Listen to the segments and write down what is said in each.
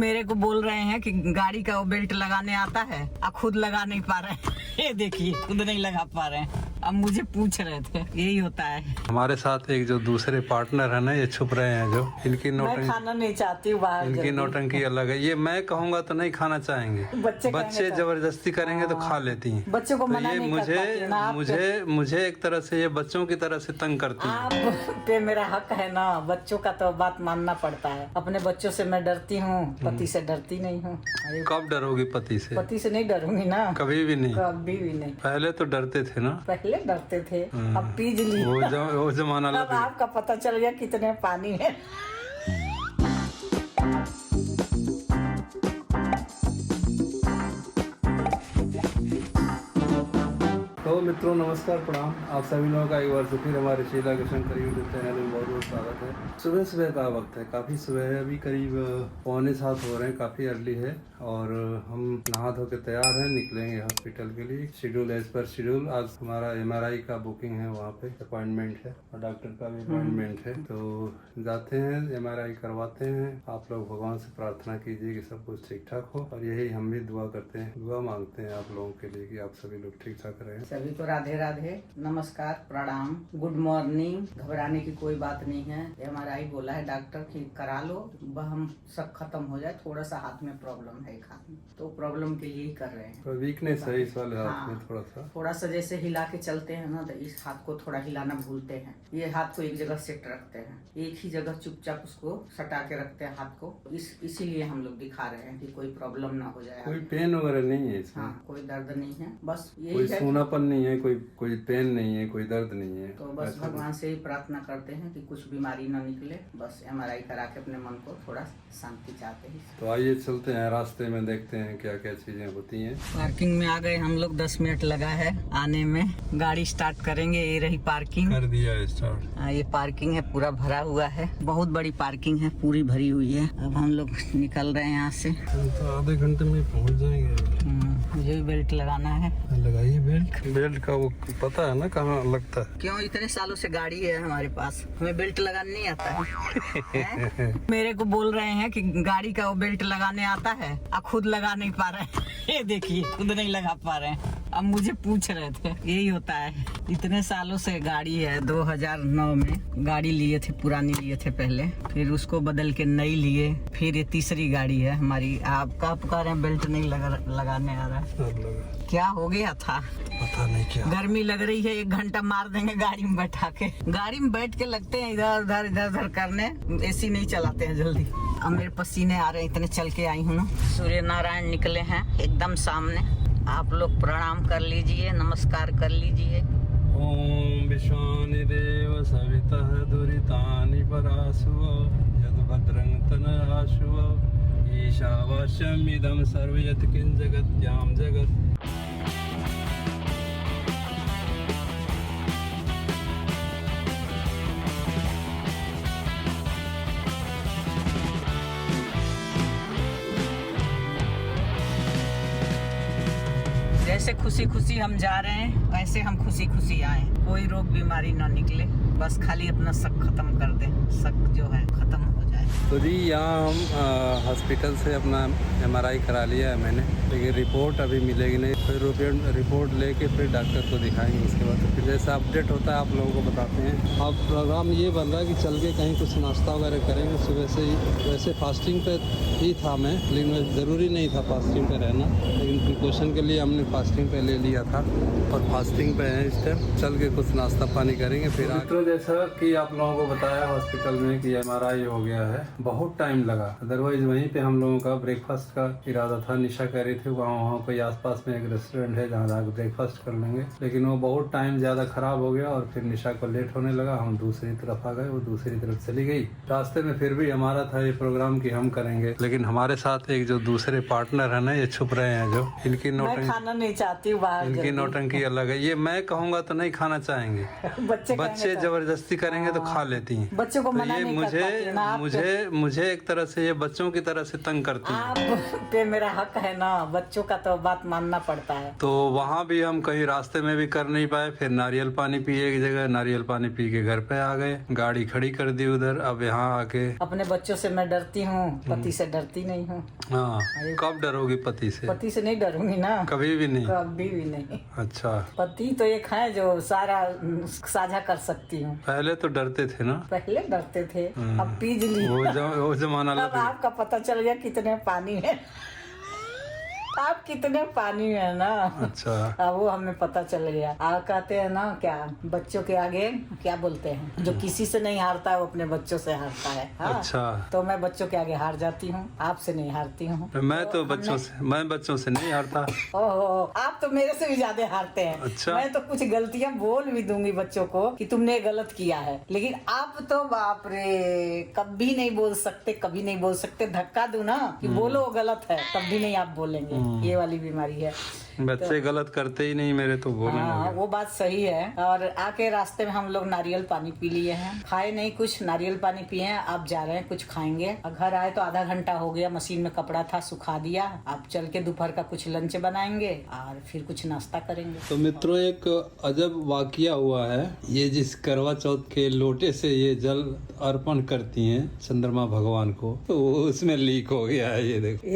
मेरे को बोल रहे हैं कि गाड़ी का वो बेल्ट लगाने आता है, अब खुद लगा नहीं पा रहे हैं। ये देखिए खुद नहीं लगा पा रहे हैं, अब मुझे पूछ रहे थे। यही होता है। हमारे साथ एक जो दूसरे पार्टनर है ना, ये छुप रहे हैं, जो इनकी मैं खाना नहीं चाहती हूँ बाहर। इनकी नौटंकी अलग है। ये मैं कहूँगा तो नहीं खाना चाहेंगे, बच्चे जबरदस्ती करेंगे तो खा लेती हैं। बच्चों को मना नहीं कर पाती ना आप। मुझे एक तरह से ये बच्चों की तरह से तंग करती है। आप पे मेरा हक है ना, बच्चों का तो बात मानना पड़ता है। अपने बच्चों से मैं डरती हूँ, पति से डरती नहीं हूँ। कब डरोगी पति से? पति से नहीं डरूंगी ना, कभी भी नहीं। कभी भी नहीं। पहले तो डरते थे ना, पहले डरते थे, अब पीज ली। वो जमाना अब आपका पता चल गया कितने पानी है। तो मित्रों नमस्कार, प्रणाम। आप सभी लोगों का एक बार से फिर हमारे शीला कृष्ण कर यूट्यूब चैनल में बहुत बहुत स्वागत है। सुबह सुबह का वक्त है, काफ़ी सुबह है, अभी करीब 6:45 हो रहे हैं, काफ़ी अर्ली है। और हम नहा धो के तैयार हैं, निकलेंगे हॉस्पिटल के लिए। Schedule as per schedule. आज हमारा MRI का बुकिंग है, वहाँ पे अपॉइंटमेंट है और डॉक्टर का भी अपॉइंटमेंट है। तो जाते हैं, MRI करवाते हैं। आप लोग भगवान से प्रार्थना कीजिए कि सब कुछ ठीक ठाक हो, और यही हम भी दुआ करते हैं, दुआ मांगते हैं आप लोगों के लिए कि आप सभी लोग ठीक ठाक रहें। सभी को राधे राधे, नमस्कार, प्रणाम, गुड मॉर्निंग। घबराने की कोई बात नहीं है। MRI बोला है डॉक्टर कि करा लो, हम सब खत्म हो जाए। थोड़ा सा हाथ में प्रॉब्लम है, एक हाथ में, तो प्रॉब्लम के लिए ही कर रहे हैं। तो वीकनेस है इस वाले हाथ में, थोड़ा सा जैसे हिला के चलते हैं ना, तो इस हाथ को थोड़ा हिलाना भूलते हैं। ये हाथ को एक जगह सेट रखते हैं, एक ही जगह चुपचाप उसको सटा के रखते हैं हाथ को। इसीलिए हम लोग दिखा रहे हैं कि कोई प्रॉब्लम ना हो जाए। कोई पेन वगैरह नहीं है इसमें? हाँ, कोई दर्द नहीं है, बस यही कोई है। सूनापन नहीं है, कोई पेन नहीं है, कोई दर्द नहीं है। तो बस भगवान से ही प्रार्थना करते हैं कि कुछ बीमारी ना निकले। बस MRI करा के अपने मन को थोड़ा शांति चाहते हैं। तो आइए चलते हैं, रास्ते में देखते हैं क्या क्या चीजें होती हैं। पार्किंग में आ गए हम लोग, 10 मिनट लगा है आने में। गाड़ी स्टार्ट करेंगे, ये रही पार्किंग। कर दिया स्टार्ट। ये पार्किंग है, पूरा भरा हुआ है, बहुत बड़ी पार्किंग है, पूरी भरी हुई है। अब हम लोग निकल रहे हैं यहाँ से। तो आधे घंटे में पहुँच जाएंगे। मुझे भी बेल्ट लगाना है। लगाइए बेल्ट का वो पता है ना कहाँ लगता है? क्यों, इतने सालों से गाड़ी है हमारे पास, हमें बेल्ट लगाने नहीं आता है? मेरे को बोल रहे हैं कि गाड़ी का वो बेल्ट लगाने आता है, अब खुद लगा नहीं पा रहे हैं। ये देखिए खुद नहीं लगा पा रहे हैं, अब मुझे पूछ रहे थे। यही होता है, इतने सालों से गाड़ी है। 2009 में गाड़ी लिए थे, पुरानी लिए थे पहले, फिर उसको बदल के नई लिए, फिर ये तीसरी गाड़ी है हमारी। आपका पुकार है, बेल्ट नहीं लगाने आ रहा है। क्या हो गया था पता नहीं क्या। गर्मी लग रही है, 1 घंटा मार देंगे गाड़ी में बैठा के। गाड़ी में बैठ के लगते हैं इधर उधर करने, AC नहीं चलाते हैं जल्दी। अब मेरे पसीने आ रहे हैं, इतने चल के आई हूँ ना। सूर्य नारायण निकले हैं एकदम सामने। आप लोग प्रणाम कर लीजिए, नमस्कार कर लीजिए। ओम विश्वानि देव सवितः दुरितानि परासुव यद् भद्रं तनराशुव ईशावास्यमिदं सर्वयत् किंजगत्यां जगत्। जैसे खुशी खुशी हम जा रहे हैं, वैसे हम खुशी खुशी आए। कोई रोग बीमारी ना निकले, बस खाली अपना शक खत्म कर दे, शक जो है खत्म हो जाए। तो जी यहाँ हम हॉस्पिटल से अपना MRI करा लिया है मैंने, लेकिन रिपोर्ट अभी मिलेगी नहीं। फिर रिपोर्ट लेके फिर डॉक्टर को दिखाएंगे। उसके बाद तो फिर जैसा अपडेट होता है आप लोगों को बताते हैं। अब प्रोग्राम ये बन रहा है कि चल के कहीं कुछ नाश्ता वगैरह करेंगे सुबह से ही। वैसे फास्टिंग पे ही था मैं, लेकिन ज़रूरी नहीं था फास्टिंग पे रहना, लेकिन प्रिकॉशन के लिए हमने फास्टिंग पे ले लिया था और फास्टिंग पे है इस टाइम। चल के कुछ नाश्ता पानी करेंगे फिर। तो जैसा कि आप लोगों को बताया हॉस्पिटल में कि MRI हो गया है, बहुत टाइम लगा। अदरवाइज वहीं पे हम लोगों का ब्रेकफास्ट का इरादा था। निशा कह रही थी वहाँ कोई आसपास में एक रेस्टोरेंट है जहाँ जाकर ब्रेकफास्ट कर लेंगे, लेकिन वो बहुत टाइम ज़्यादा खराब हो गया और फिर निशा को लेट होने लगा। हम दूसरी तरफ आ गए, वो दूसरी तरफ चली गई। रास्ते में फिर भी हमारा था ये प्रोग्राम कि हम करेंगे, लेकिन हमारे साथ एक जो दूसरे पार्टनर है ना, ये छुप रहे हैं, जो इनकी खाना नहीं चाहती हूँ बाहर। इनकी नौटंकी अलग है। ये मैं कहूँगा तो नहीं खाना चाहेंगे, बच्चे जबरदस्ती करेंगे तो खा लेती हैं। बच्चों को मना नहीं कर पाती ना आप। मुझे एक तरह से ये बच्चों की तरह से तंग करती है। आप पे मेरा हक है ना, बच्चों का तो बात मानना पड़ता है। तो वहाँ भी हम कहीं रास्ते में भी कर नहीं पाए, फिर नारियल पानी पिए एक जगह, नारियल पानी पी के घर पे आ गए, गाड़ी खड़ी कर दी उधर। अब यहाँ आके अपने बच्चों से मैं डरती हूँ, पति से डरती नहीं हूँ। हाँ, कब डरोगी पति से? पति से नहीं डरूंगी ना, कभी भी नहीं। कभी भी नहीं। अच्छा, पति तो एक है जो सारा साझा कर सकती हूँ। पहले तो डरते थे ना? पहले डरते थे, अब पीज ली। वो जमाना अब लग आपका पता चल गया कितने पानी है, आप कितने पानी में है ना। अच्छा, अब वो हमें पता चल गया। आप कहते हैं ना क्या, बच्चों के आगे क्या बोलते हैं, जो किसी से नहीं हारता है वो अपने बच्चों से हारता है। हाँ? अच्छा। तो मैं बच्चों के आगे हार जाती हूँ, आपसे नहीं हारती हूँ। मैं तो बच्चों से नहीं हारता। ओहो, आप तो मेरे से भी ज्यादा हारते हैं। अच्छा। मैं तो कुछ गलतियां बोल भी दूंगी बच्चों को कि तुमने गलत किया है, लेकिन आप तो बाप रे, कभी नहीं बोल सकते, कभी नहीं बोल सकते। धक्का दूं ना कि बोलो गलत है, तब भी नहीं आप बोलेंगे। ये वाली बीमारी है। बच्चे गलत करते ही नहीं मेरे, तो बोलने हाँ, लगे। वो बात सही है। और आके रास्ते में हम लोग नारियल पानी पी लिए हैं, खाए नहीं कुछ, नारियल पानी पिए हैं। आप जा रहे हैं कुछ खाएंगे। घर आए तो आधा घंटा हो गया, मशीन में कपड़ा था सुखा दिया। आप चल के दोपहर का कुछ लंच बनाएंगे और फिर कुछ नाश्ता करेंगे। तो मित्रों, एक अजब वाकया हुआ है। ये जिस करवा चौथ के लोटे से ये जल अर्पण करती हैं चंद्रमा भगवान को, तो वो उसमें लीक हो गया है। ये देखो,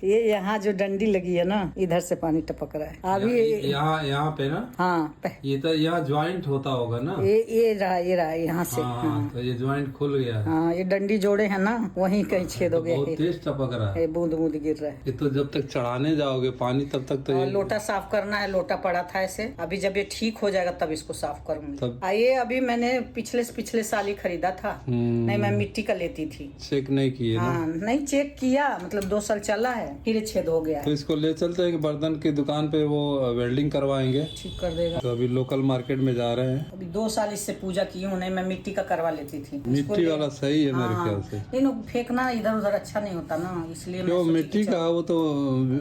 ये यहाँ जो डंडी लगी है ना, इधर से पानी टपक रहा है अभी। यहाँ पे ना, हाँ, ये तो यहाँ ज्वाइंट होता होगा ना। ये रहा यहाँ से। हाँ, तो ये ज्वाइंट खुल गया है। हाँ, ये डंडी जोड़े हैं ना, वहीं कहीं छेद हो गया बहुत है। तेज टपक रहा है। बूंद बूंद गिर रहा है। ये तो जब तक चढ़ाने जाओगे पानी, तब तक तो और ये लोटा साफ करना है, लोटा पड़ा था ऐसे। अभी जब ये ठीक हो जाएगा तब इसको साफ करूंगी। तब आइए, अभी मैंने पिछले साल ही खरीदा था। नहीं, मैं मिट्टी का लेती थी। चेक नहीं किए ना? हाँ, नहीं चेक किया, मतलब 2 साल चला है, फिर छेद हो गया। तो इसको ले चलते हैं कि बर्तन की दुकान पे वो वेल्डिंग करवाएंगे, ठीक कर देगा। तो अभी लोकल मार्केट में जा रहे हैं। अभी 2 साल इससे पूजा की हूँ। नहीं, मैं मिट्टी का करवा लेती थी। मिट्टी वाला सही है मेरे ख्याल से। लेकिन फेंकना इधर उधर अच्छा नहीं होता ना, इसलिए क्यों? मिट्टी का वो तो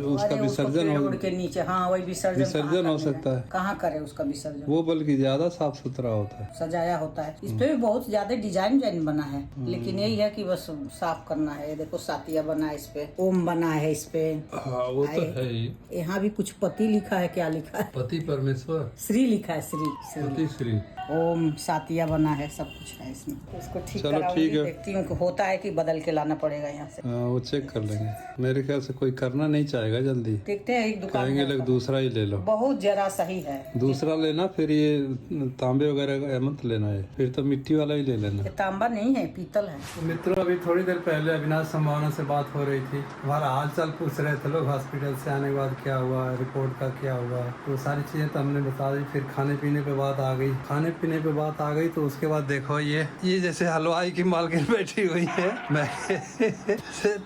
उसका विसर्जन रोड के नीचे। हाँ, वही विसर्जन हो सकता है। कहाँ करे उसका विसर्जन? वो बल्कि ज्यादा साफ सुथरा होता है, सजाया होता है। इस पे भी बहुत ज्यादा डिजाइन बना है, लेकिन यही है कि बस साफ करना है। देखो सातिया बना है, इस पे ओम बना है, इस पे। हाँ, वो तो है ही। यहाँ भी कुछ पति लिखा है, क्या लिखा है? पति परमेश्वर, श्री लिखा है, श्री पति श्री, ओम, सातिया बना है, सब कुछ है इसमें। इसको ठीक चलो, कराऊंगी, ठीक है। देखती हूँ कि होता है कि बदल के लाना पड़ेगा यहाँ से। वो चेक कर लेंगे। मेरे ख्याल से कोई करना नहीं चाहेगा जल्दी, देखते हैं। एक दुकान कहेंगे लोग दूसरा ही ले लो। बहुत जरा सही है, दूसरा लेना, फिर ये तांबे वगैरह का मत लेना है, फिर तो मिट्टी वाला ही ले लेना। ये तांबा नहीं है, पीतल है। तो मित्रों, अभी थोड़ी देर पहले अविनाश संभावना से बात हो रही थी। हमारा हाल चाल पूछ रहे थे लोग, हॉस्पिटल से आने के बाद क्या हुआ, रिपोर्ट का क्या हुआ, तो सारी चीजें तो हमने बता दी। फिर खाने पीने पे बात आ गई। खाने पीने पे बात आ गई तो उसके बाद देखो, ये जैसे हलवाई की मालकिन बैठी हुई है, मैं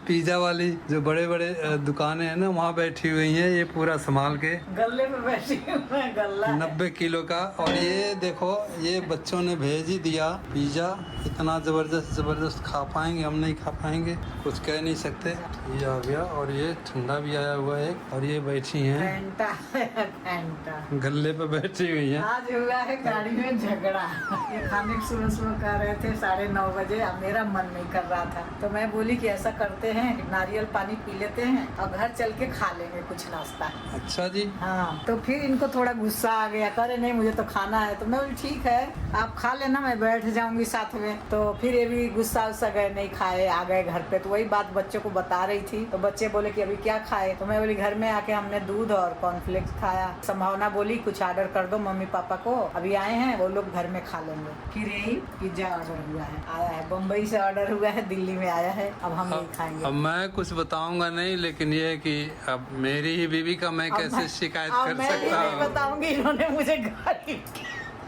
पिज्जा वाली जो बड़े बड़े दुकानें हैं ना, वहाँ बैठी हुई है। ये पूरा संभाल के गल्ले पे बैठी हूँ मैं, गल्ला 90 किलो का। और ये देखो, ये बच्चों ने भेज ही दिया पिज्जा। इतना जबरदस्त खा पाएंगे? हम नहीं खा पाएंगे, कुछ कह नहीं सकते। ये आ गया, और ये ठंडा भी आया हुआ है। और ये बैठी हैं फैंटा गल्ले पे बैठी हुई हैं। आज हुआ है गाड़ी में झगड़ा। ये खाने की सुबह कह रहे थे 9:30 बजे, अब मेरा मन नहीं कर रहा था, तो मैं बोली कि ऐसा करते हैं, नारियल पानी पी लेते हैं और घर चल के खा लेंगे कुछ नाश्ता। अच्छा जी। हाँ, तो फिर इनको थोड़ा गुस्सा आ गया, करे नहीं मुझे तो खाना है। तो मैं बोली ठीक है, आप खा लेना, मैं बैठ जाऊंगी साथ में। तो फिर ये भी गुस्सा गए, नहीं खाए, आ गए घर पे। तो वही बात बच्चों को बता रही थी, तो बच्चे बोले कि अभी क्या खाए। तो मैं बोली घर में आके हमने दूध और कॉर्नफ्लेक्स खाया। संभावना बोली कुछ ऑर्डर कर दो मम्मी पापा को, अभी आए हैं वो लोग, घर में खा लेंगे। फिर यही पिज्जा ऑर्डर हुआ है, आया है, बम्बई से ऑर्डर हुआ है, दिल्ली में आया है। अब हम यही खाएंगे। अब मैं कुछ बताऊंगा नहीं, लेकिन ये है कि अब मेरी ही बीवी का मैं कैसे शिकायत कर सकता हूँ? हूँ? बताऊंगी, इन्होंने मुझे गाली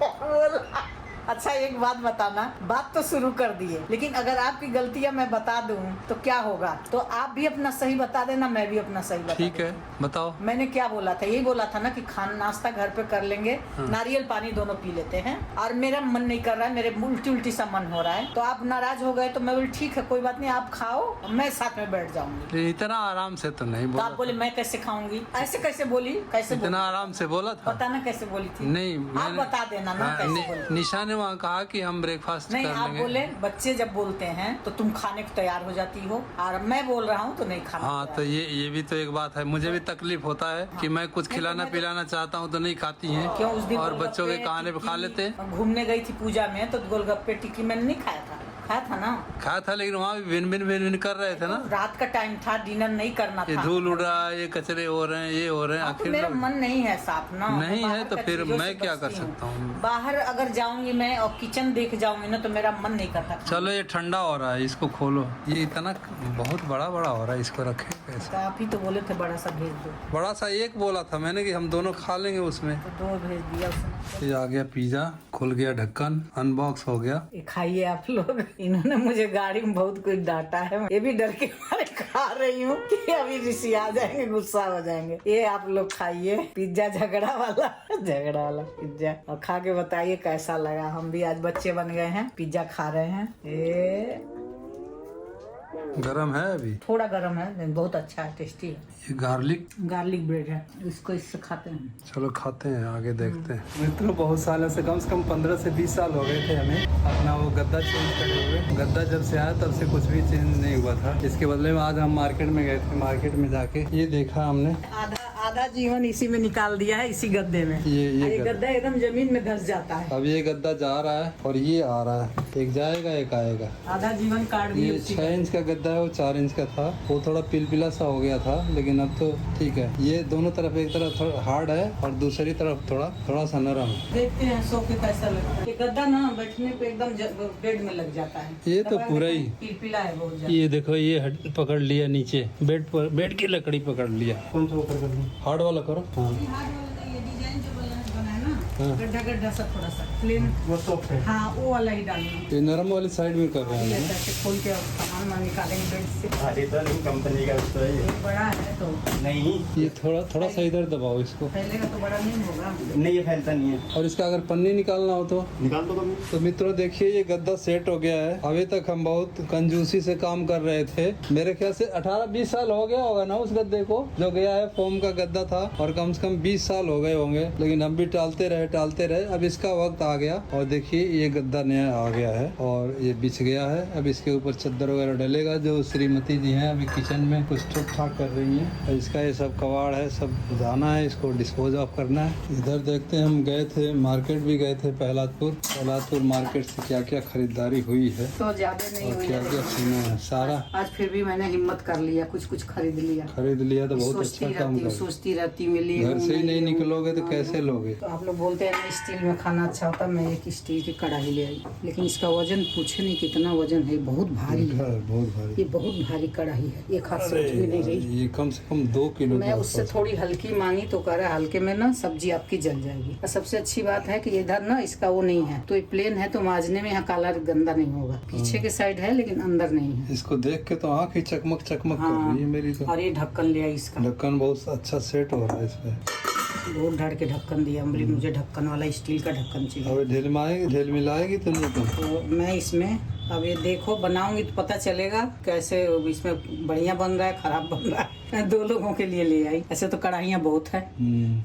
बोला। अच्छा, एक बात बताना, बात तो शुरू कर दिए, लेकिन अगर आपकी गलतियां मैं बता दूं तो क्या होगा? तो आप भी अपना सही बता देना, मैं भी अपना सही बता ठीक है, बताओ। मैंने क्या बोला था? यही बोला था ना कि खाना नाश्ता घर पे कर लेंगे, नारियल पानी दोनों पी लेते हैं। और मेरा मन नहीं कर रहा है, मेरे उल्टी सा मन हो रहा है, तो आप नाराज हो गए। तो मैं बोली ठीक है, कोई बात नहीं, आप खाओ, मैं साथ में बैठ जाऊंगी। इतना आराम से तो नहीं तो बोला। आप बोले मैं कैसे खाऊंगी? ऐसे कैसे बोली? कैसे इतना आराम से बोला था? पता ना कैसे बोली थी? नहीं, आप बता देना ना कैसे बोली। निशा ने वहाँ कहा कि हम ब्रेकफास्ट नहीं, कर आप लेंगे। बोले बच्चे जब बोलते हैं तो तुम खाने को तैयार हो जाती हो, और मैं बोल रहा हूँ तो नहीं खाना। हाँ, तो ये भी तो एक बात है। मुझे भी तकलीफ होता है कि मैं कुछ खिलाना पिलाना चाहता हूँ तो नहीं खाती हैं, क्यों उस दिन और बच्चों के कहने पे खा लेते हैं। घूमने गई थी पूजा में तो गोलगप्पे टिक्की मैंने नहीं खाया था ना। खाया था, लेकिन वहाँ भी भिन कर रहे थे ना। रात का टाइम था, डिनर नहीं करना ये था। धूल उड़ रहा है, ये कचरे हो रहे हैं, ये हो रहे हैं। तो आखिर मेरा मन नहीं है साफ ना। नहीं है तो बाहर का फिर चीजों मैं से क्या कर बचती हूँ। सकता हूँ। बाहर अगर जाऊंगी मैं और किचन देख जाऊंगी ना तो मेरा मन नहीं करता। चलो, ये ठंडा हो रहा है, इसको खोलो। ये इतना बहुत बड़ा हो रहा है, इसको रखे कैसे? तो आप ही तो बोले थे बड़ा सा भेज दो। बड़ा सा एक बोला था मैंने कि हम दोनों खा लेंगे उसमें। तो 2 भेज दिया उसने। ये आ गया पिज्जा, खुल गया ढक्कन, अनबॉक्स हो गया। ये खाइए आप लोग। इन्होंने मुझे गाड़ी में बहुत कुछ डांटा है, ये भी डर के मारे खा रही हूँ कि अभी ऋषि आ जाएंगे, गुस्सा हो जाएंगे। ये आप लोग खाइए पिज्जा, झगड़ा वाला पिज्जा, और खा के बताइए कैसा लगा। हम भी आज बच्चे बन गए हैं, पिज्जा खा रहे हैं। ये गरम है अभी, थोड़ा गरम है लेकिन बहुत अच्छा है, टेस्टी है। ये गार्लिक ब्रेड है, इसको इससे खाते हैं। चलो खाते हैं, आगे देखते हैं। मित्रों, बहुत सालों से कम 15 से 20 साल हो गए थे हमें अपना वो गद्दा चेंज करे हुए। गद्दा जब से आया तब से कुछ भी चेंज नहीं हुआ था। इसके बदले में आज हम मार्केट में गए थे। मार्केट में जाके ये देखा हमने, आधा जीवन इसी में निकाल दिया है, इसी गद्दे में। ये गद्दा एकदम जमीन में धंस जाता है। अब ये गद्दा जा रहा है और ये आ रहा है, एक जाएगा एक आएगा। आधा जीवन काट दिया। ये 6 इंच का गद्दा है, वो 4 इंच का था। वो थोड़ा पिलपिला सा हो गया था, लेकिन अब तो ठीक है। ये दोनों तरफ, एक तरफ थोड़ा हार्ड है और दूसरी तरफ थोड़ा सा नरम है। देखते हैं सो के कैसा लगता है। ये गद्दा ना बैठने पे एकदम बेड में लग जाता है। ये तो पूरा ही पिलपिला है बहुत ज्यादा। ये देखो, ये पकड़ लिया नीचे, बेड की लकड़ी पकड़ लिया। कौन सा ऊपर कर? हार्ड वाला करो। हाँ, ये डिजाइन जो बना है ना, हाँ। गड्ढा सा थोड़ा सा प्लेन, वो सॉफ्ट है। हाँ वो वाला ही डालना। ये नरम वाली साइड में कर रहे हैं। ऐसे खोल के सामान वामान निकालेंगे बेड से। कंपनी का ये बड़ा है तो नहीं, ये थोड़ा सा इधर दबाओ इसको। फैलेगा तो बड़ा नहीं होगा। नहीं ये फैलता नहीं है। और इसका अगर पन्नी निकालना हो तो निकाल दो कभी। तो मित्रों देखिए, ये गद्दा सेट हो गया है। अभी तक हम बहुत कंजूसी से काम कर रहे थे। मेरे ख्याल से 18-20 साल हो गया होगा ना उस गद्दे को, जो गया है। फोम का गद्दा था और कम से कम 20 साल हो गए होंगे, लेकिन हम भी टालते रहे। अब इसका वक्त आ गया और देखिए ये गद्दा नया आ गया है और ये बिछ गया है। अब इसके ऊपर चादर वगैरह डलेगा। जो श्रीमती जी हैं अभी किचन में कुछ ठीक ठाक कर रही हैं। इसका ये सब कबाड़ है, सब जाना है, इसको डिस्पोज ऑफ करना है। इधर देखते हैं, हम गए थे मार्केट भी गए थे प्रहलादपुर मार्केट से क्या क्या खरीदारी हुई है तो ज्यादा नहीं और हुई क्या है। क्या सुना है सारा। आज फिर भी मैंने हिम्मत कर लिया, कुछ खरीद लिया। तो बहुत अच्छा काम कर। सोचती रहती मिली घर से ही नहीं निकलोगे तो कैसे लोगे? तो आप लोग बोलते हैं ना स्टील में खाना अच्छा होता है। मैं एक स्टील की कढ़ाई ले आई, लेकिन इसका वजन पूछे नहीं कितना वजन है, बहुत भारी है। बहुत भारी, ये बहुत भारी कढ़ाई है, एक हाथ से उठ भी नहीं रही। ये कम से कम 2 किलो। मैं उससे थोड़ी हल्की मांगी तो कह रहा हल्के में ना सब्जी आपकी जल जाएगी। और सबसे अच्छी बात है कि इधर ना इसका वो नहीं है, तो ये प्लेन है तो माजने में यहाँ काला गंदा नहीं होगा। पीछे के साइड है लेकिन अंदर नहीं है। इसको देख के तो आँख ही चकमक कर रही है मेरी तो। और ये ढक्कन लिया इसका, ढक्कन बहुत अच्छा सेट हो रहा है इसमें। बहुत ढड़ के ढक्कन दिया। मुझे ढक्कन वाला स्टील का ढक्कन चाहिए। अब ढेल मिलाएगी तो नहीं तो मैं इसमें अब ये देखो बनाऊंगी तो पता चलेगा कैसे इसमें बढ़िया बन रहा है खराब बन रहा है। 2 लोगों के लिए ले आई। ऐसे तो कढ़ाइयाँ बहुत है,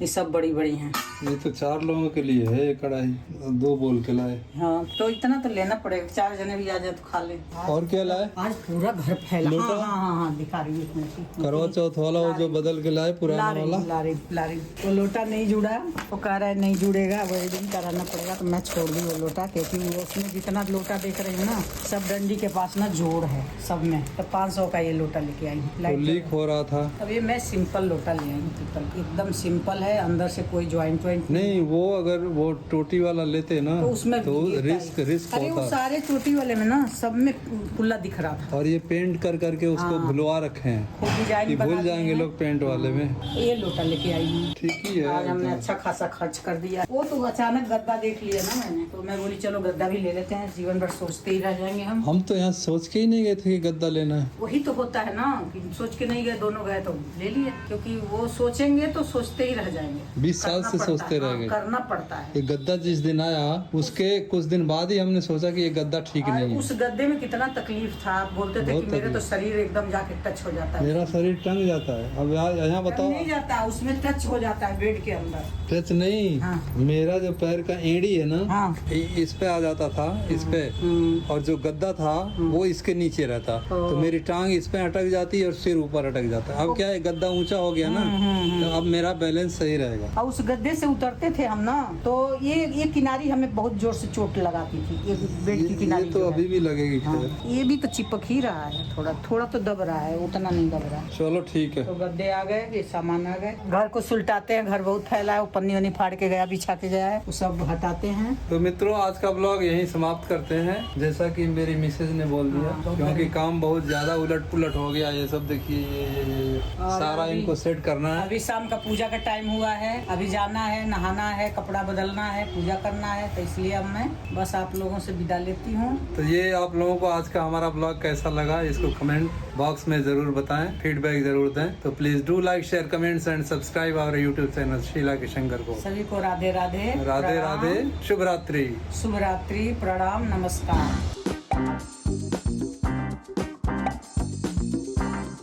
ये सब बड़ी बड़ी हैं। ये तो 4 लोगों के लिए है ये कढ़ाई, 2 बोल के लाए। हाँ तो इतना तो लेना पड़ेगा, 4 जने भी आ जाए तो खा ले। और क्या लाए? आज पूरा घर फैला। हाँ, दिखा रही है। करवा चौथ वाला वो जो बदल के लाए पुराना वाला। ला रही वो लोटा नहीं जुड़ा, वो कह रहा है नहीं जुड़ेगा, वही दिन कराना पड़ेगा। तो मैं छोड़ दी वो लोटा, क्योंकि वो उसमें जितना लोटा देख रही हूँ ना, सब डंडी के पास ना जोड़ है सब में। तो 500 का ये लोटा लेके आई हूँ। लीक हो रहा था। अब ये मैं सिंपल लोटा ले आई हूँ, पीतल एकदम सिंपल है, अंदर से कोई ज्वाइंट नहीं। वो अगर वो टोटी वाला लेते ना तो उसमें तो रिस्क अरे वो होता। सारे चोटी वाले में ना सब में खुला दिख रहा था। और ये पेंट कर करके उसको भुलवा रखे हैं खूब डिजाइन कि बना भूल दिए जाएंगे हैं। लोग पेंट वाले में। ये लोटा लेके आई हूँ। ठीक ही आज हमने है। अच्छा खासा खर्च कर दिया। वो तो अचानक गद्दा देख लिया ना मैंने, तो मैं बोली चलो गद्दा भी ले लेते हैं, जीवन भर सोचते ही रह जाएंगे हम। हम तो यहाँ सोच के ही नहीं गए थे कि गद्दा लेना है। वही तो होता है ना कि सोच के नहीं गए, दोनों गए तो ले लिए, क्योंकि वो सोचेंगे तो सोचते ही रह जाएंगे। 20 साल से सोचते रह गए। करना पड़ता है। ये गद्दा जिस दिन आया उसके कुछ दिन बाद ही हमने सोचा कि ये गद्दा ठीक और नहीं है। उस गद्दे में कितना तकलीफ था, आप बोलते थे बहुत कि मेरे तो तकलीफ। शरीर एकदम जाके टच हो जाता है। मेरा शरीर टंग जाता है। अब यहाँ बताओ, नहीं जाता, उसमें टच हो जाता है बेड के अंदर। टच नहीं, हाँ। मेरा जो पैर का एड़ी है ना, हाँ। इस पे आ जाता था, इस पे, और जो गद्दा था वो इसके नीचे रहता, तो मेरी टांग इस पे अटक जाती है और सिर ऊपर अटक जाता है। अब क्या है, गद्दा ऊंचा हो गया ना, तो अब मेरा बैलेंस सही रहेगा। और उस गद्दे से उतरते थे हम ना, तो ये किनारी हमें बहुत जोर से चोट लगाती थी, ये बेड की किनारी ये तो जो है। अभी भी लगेगी। हाँ, ये भी तो चिपक ही रहा है, थोड़ा थोड़ा तो दब रहा है, उतना नहीं दब रहा है। चलो ठीक है। तो गद्दे आ गए, ये सामान आ गए। घर को सुलटाते हैं, घर बहुत फैला है, वो पन्नी वन्नी फाड़ के गया, बिछा के गया है, वो सब हटाते हैं। तो मित्रों, आज का ब्लॉग यहीं समाप्त करते हैं, जैसा कि मेरी मिसेज ने बोल दिया, क्योंकि काम बहुत ज्यादा उलट पुलट हो गया। ये सब देखिए, ये सारा इनको सेट करना है। अभी शाम का पूजा का टाइम हुआ है, अभी जाना है, नहाना है, कपड़ा बदलना है, पूजा करना है, तो इसलिए अब मैं बस आप लोगों से विदा लेती हूँ। तो ये आप लोगों को आज का हमारा ब्लॉग कैसा लगा, इसको कमेंट बॉक्स में जरूर बताएं, फीडबैक जरूर दें। तो please do like, share, comments and subscribe our YouTube channel Sheela K Shankar को। सभी को राधे राधे, राधे प्रणाम, राधे, शुभ रात्रि। शुभ रात्रि, प्रणाम, नमस्कार।